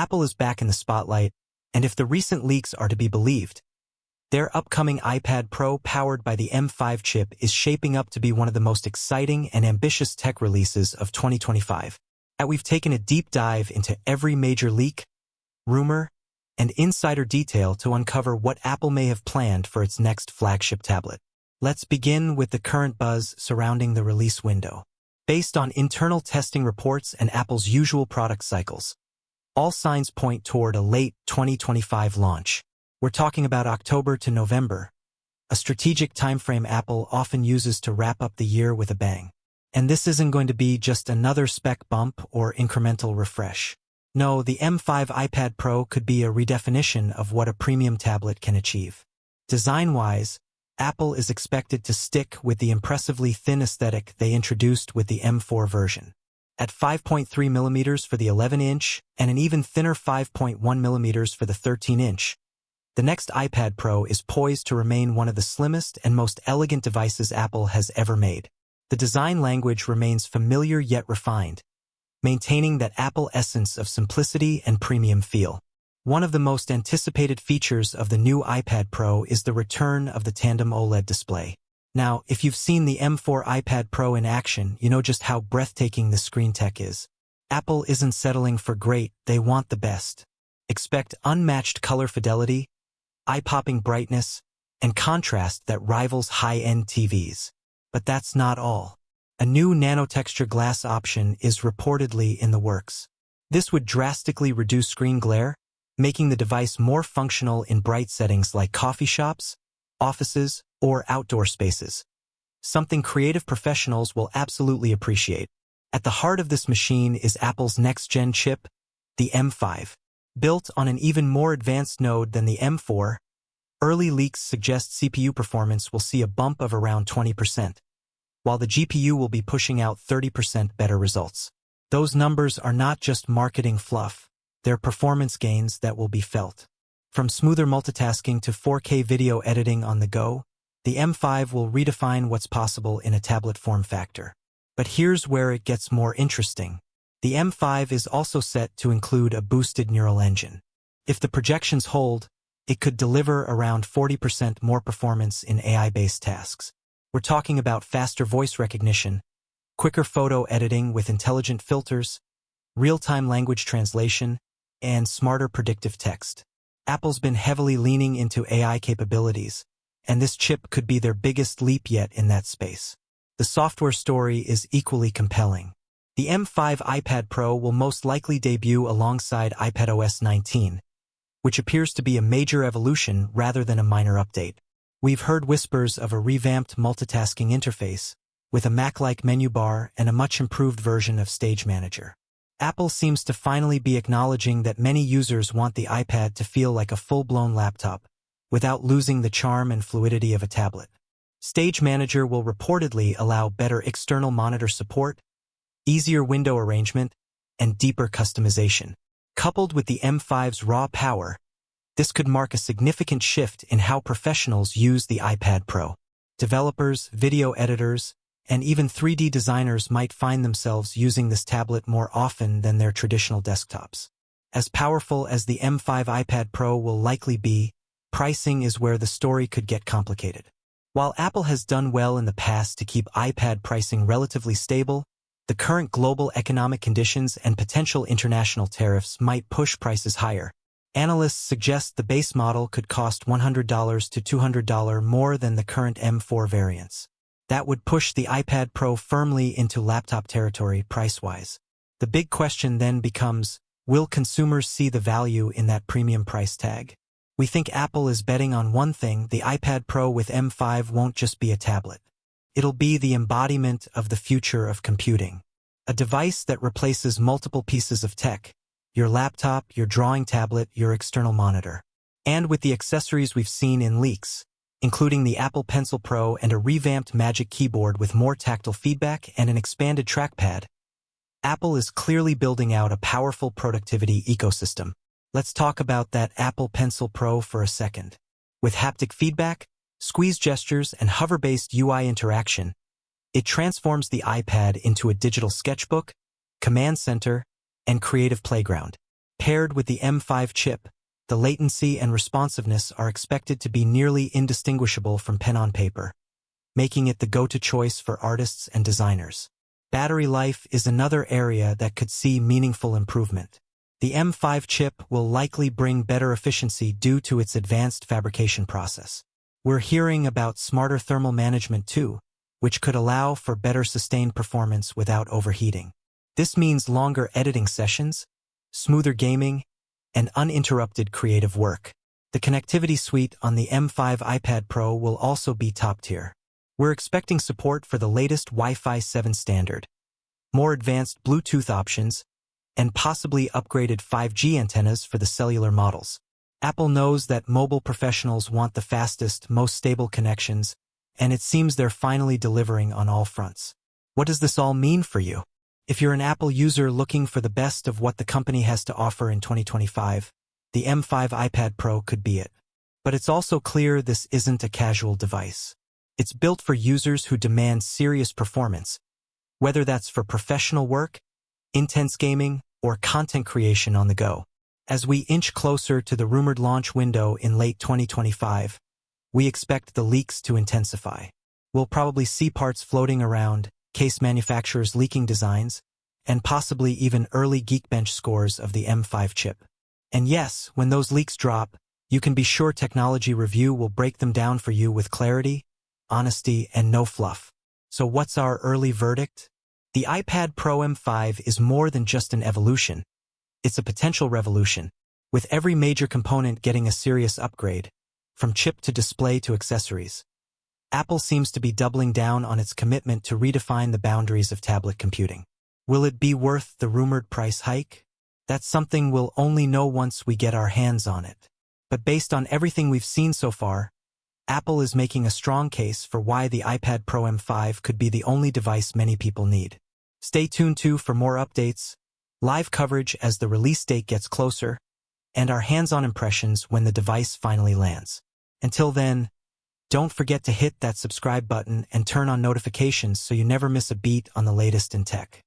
Apple is back in the spotlight, and if the recent leaks are to be believed, their upcoming iPad Pro powered by the M5 chip is shaping up to be one of the most exciting and ambitious tech releases of 2025. We've taken a deep dive into every major leak, rumor, and insider detail to uncover what Apple may have planned for its next flagship tablet. Let's begin with the current buzz surrounding the release window. Based on internal testing reports and Apple's usual product cycles, all signs point toward a late 2025 launch. We're talking about October to November, a strategic timeframe Apple often uses to wrap up the year with a bang. And this isn't going to be just another spec bump or incremental refresh. No, the M5 iPad Pro could be a redefinition of what a premium tablet can achieve. Design-wise, Apple is expected to stick with the impressively thin aesthetic they introduced with the M4 version. At 5.3mm for the 11-inch and an even thinner 5.1mm for the 13-inch, the next iPad Pro is poised to remain one of the slimmest and most elegant devices Apple has ever made. The design language remains familiar yet refined, maintaining that Apple essence of simplicity and premium feel. One of the most anticipated features of the new iPad Pro is the return of the tandem OLED display. Now, if you've seen the M4 iPad Pro in action, you know just how breathtaking the screen tech is. Apple isn't settling for great, they want the best. Expect unmatched color fidelity, eye-popping brightness, and contrast that rivals high-end TVs. But that's not all. A new nanotexture glass option is reportedly in the works. This would drastically reduce screen glare, making the device more functional in bright settings like coffee shops, offices, or outdoor spaces. Something creative professionals will absolutely appreciate. At the heart of this machine is Apple's next-gen chip, the M5. Built on an even more advanced node than the M4, early leaks suggest CPU performance will see a bump of around 20%, while the GPU will be pushing out 30% better results. Those numbers are not just marketing fluff, they're performance gains that will be felt. From smoother multitasking to 4K video editing on the go, the M5 will redefine what's possible in a tablet form factor. But here's where it gets more interesting. The M5 is also set to include a boosted neural engine. If the projections hold, it could deliver around 40% more performance in AI-based tasks. We're talking about faster voice recognition, quicker photo editing with intelligent filters, real-time language translation, and smarter predictive text. Apple's been heavily leaning into AI capabilities, and this chip could be their biggest leap yet in that space. The software story is equally compelling. The M5 iPad Pro will most likely debut alongside iPadOS 19, which appears to be a major evolution rather than a minor update. We've heard whispers of a revamped multitasking interface, with a Mac-like menu bar and a much-improved version of Stage Manager. Apple seems to finally be acknowledging that many users want the iPad to feel like a full-blown laptop, without losing the charm and fluidity of a tablet. Stage Manager will reportedly allow better external monitor support, easier window arrangement, and deeper customization. Coupled with the M5's raw power, this could mark a significant shift in how professionals use the iPad Pro. Developers, video editors, and even 3D designers might find themselves using this tablet more often than their traditional desktops. As powerful as the M5 iPad Pro will likely be, pricing is where the story could get complicated. While Apple has done well in the past to keep iPad pricing relatively stable, the current global economic conditions and potential international tariffs might push prices higher. Analysts suggest the base model could cost $100 to $200 more than the current M4 variants. That would push the iPad Pro firmly into laptop territory price-wise. The big question then becomes, will consumers see the value in that premium price tag? We think Apple is betting on one thing: the iPad Pro with M5 won't just be a tablet. It'll be the embodiment of the future of computing. A device that replaces multiple pieces of tech: your laptop, your drawing tablet, your external monitor. And with the accessories we've seen in leaks, including the Apple Pencil Pro and a revamped Magic Keyboard with more tactile feedback and an expanded trackpad, Apple is clearly building out a powerful productivity ecosystem. Let's talk about that Apple Pencil Pro for a second. With haptic feedback, squeeze gestures, and hover-based UI interaction, it transforms the iPad into a digital sketchbook, command center, and creative playground. Paired with the M5 chip, the latency and responsiveness are expected to be nearly indistinguishable from pen on paper, making it the go-to choice for artists and designers. Battery life is another area that could see meaningful improvement. The M5 chip will likely bring better efficiency due to its advanced fabrication process. We're hearing about smarter thermal management too, which could allow for better sustained performance without overheating. This means longer editing sessions, smoother gaming, and uninterrupted creative work. The connectivity suite on the M5 iPad Pro will also be top tier. We're expecting support for the latest Wi-Fi 7 standard, more advanced Bluetooth options, and possibly upgraded 5G antennas for the cellular models. Apple knows that mobile professionals want the fastest, most stable connections, and it seems they're finally delivering on all fronts. What does this all mean for you? If you're an Apple user looking for the best of what the company has to offer in 2025, the M5 iPad Pro could be it. But it's also clear this isn't a casual device. It's built for users who demand serious performance, whether that's for professional work, intense gaming, or content creation on the go. As we inch closer to the rumored launch window in late 2025, we expect the leaks to intensify. We'll probably see parts floating around, case manufacturers leaking designs, and possibly even early Geekbench scores of the M5 chip. And yes, when those leaks drop, you can be sure Technology Review will break them down for you with clarity, honesty, and no fluff. So what's our early verdict? The iPad Pro M5 is more than just an evolution. It's a potential revolution, with every major component getting a serious upgrade, from chip to display to accessories. Apple seems to be doubling down on its commitment to redefine the boundaries of tablet computing. Will it be worth the rumored price hike? That's something we'll only know once we get our hands on it. But based on everything we've seen so far, Apple is making a strong case for why the iPad Pro M5 could be the only device many people need. Stay tuned too for more updates, live coverage as the release date gets closer, and our hands-on impressions when the device finally lands. Until then, don't forget to hit that subscribe button and turn on notifications so you never miss a beat on the latest in tech.